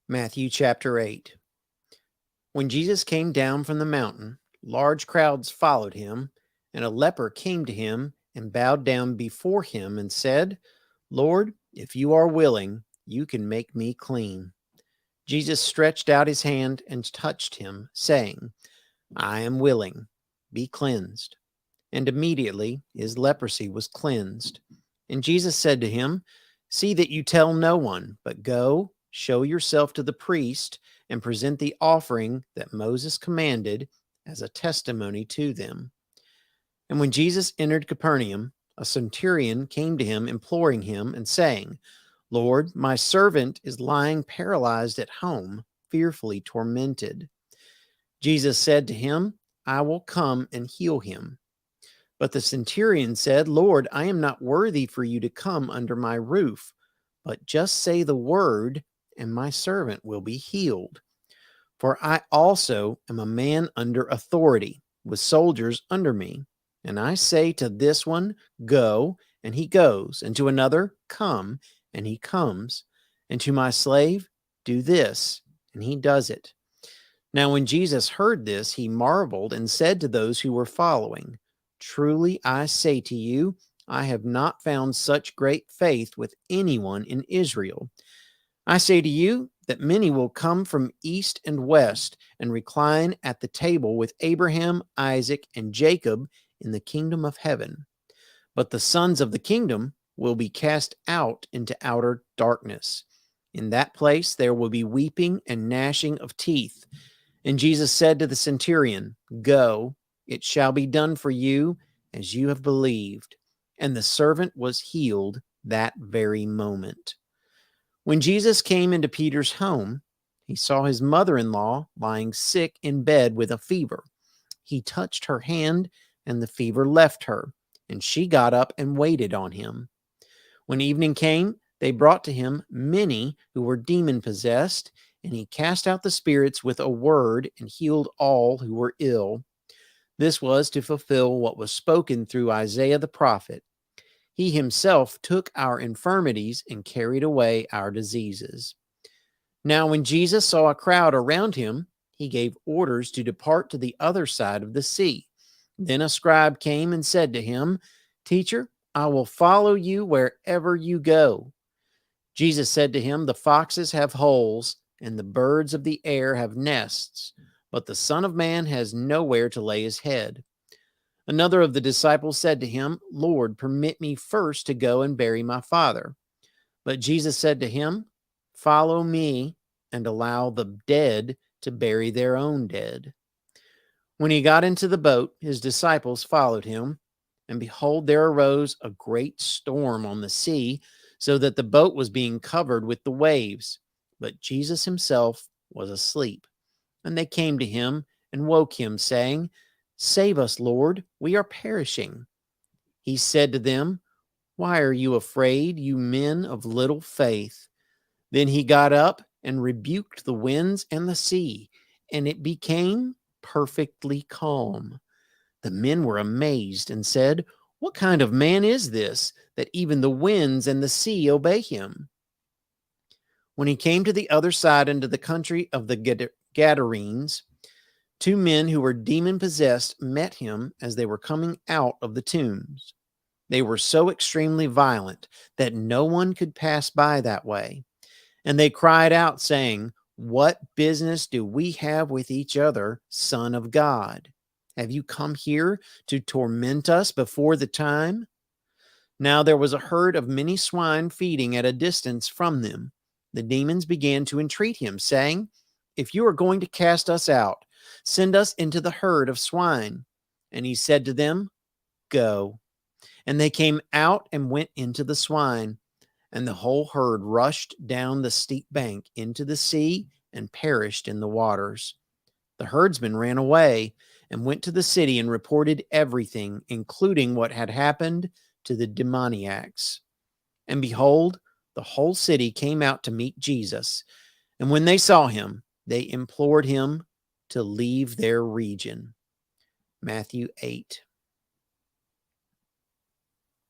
Matthew chapter 8. When Jesus came down from the mountain, large crowds followed him, and a leper came to him and bowed down before him and said, Lord, if you are willing, you can make me clean. Jesus stretched out his hand and touched him, saying, I am willing, be cleansed. And immediately his leprosy was cleansed. And Jesus said to him, See that you tell no one, but go, show yourself to the priest, and present the offering that Moses commanded as a testimony to them. And when Jesus entered Capernaum, a centurion came to him, imploring him and saying, Lord, my servant is lying paralyzed at home, fearfully tormented. Jesus said to him, I will come and heal him. But the centurion said, Lord, I am not worthy for you to come under my roof, but just say the word, and my servant will be healed. For I also am a man under authority, with soldiers under me. And I say to this one, Go, and he goes, and to another, Come, and he comes, and to my slave, Do this, and he does it. Now when Jesus heard this, he marveled and said to those who were following, Truly I say to you, I have not found such great faith with anyone in Israel. I say to you that many will come from east and west and recline at the table with Abraham, Isaac, and Jacob in the kingdom of heaven. But the sons of the kingdom will be cast out into outer darkness. In that place there will be weeping and gnashing of teeth. And Jesus said to the centurion, Go, it shall be done for you as you have believed. And the servant was healed that very moment. When Jesus came into Peter's home, he saw his mother-in-law lying sick in bed with a fever. He touched her hand, and the fever left her, and she got up and waited on him. When evening came, they brought to him many who were demon-possessed, and he cast out the spirits with a word and healed all who were ill. This was to fulfill what was spoken through Isaiah the prophet. He himself took our infirmities and carried away our diseases. Now when Jesus saw a crowd around him, he gave orders to depart to the other side of the sea. Then a scribe came and said to him, Teacher, I will follow you wherever you go. Jesus said to him, The foxes have holes, and the birds of the air have nests, but the Son of Man has nowhere to lay his head. Another of the disciples said to him, Lord, permit me first to go and bury my father. But Jesus said to him, Follow me and allow the dead to bury their own dead. When he got into the boat, his disciples followed him, and behold, there arose a great storm on the sea, so that the boat was being covered with the waves. But Jesus himself was asleep. And they came to him and woke him, saying, Save us, Lord, we are perishing. He said to them, Why are you afraid, you men of little faith? Then he got up and rebuked the winds and the sea, and it became perfectly calm. The men were amazed and said, What kind of man is this, that even the winds and the sea obey him? When he came to the other side into the country of the Gadarenes, two men who were demon-possessed met him as they were coming out of the tombs. They were so extremely violent that no one could pass by that way. And they cried out, saying, What business do we have with each other, Son of God? Have you come here to torment us before the time? Now there was a herd of many swine feeding at a distance from them. The demons began to entreat him, saying, If you are going to cast us out, send us into the herd of swine. And he said to them, Go. And they came out and went into the swine. And the whole herd rushed down the steep bank into the sea and perished in the waters. The herdsmen ran away and went to the city and reported everything, including what had happened to the demoniacs. And behold, the whole city came out to meet Jesus. And when they saw him, they implored him to leave their region. Matthew 8.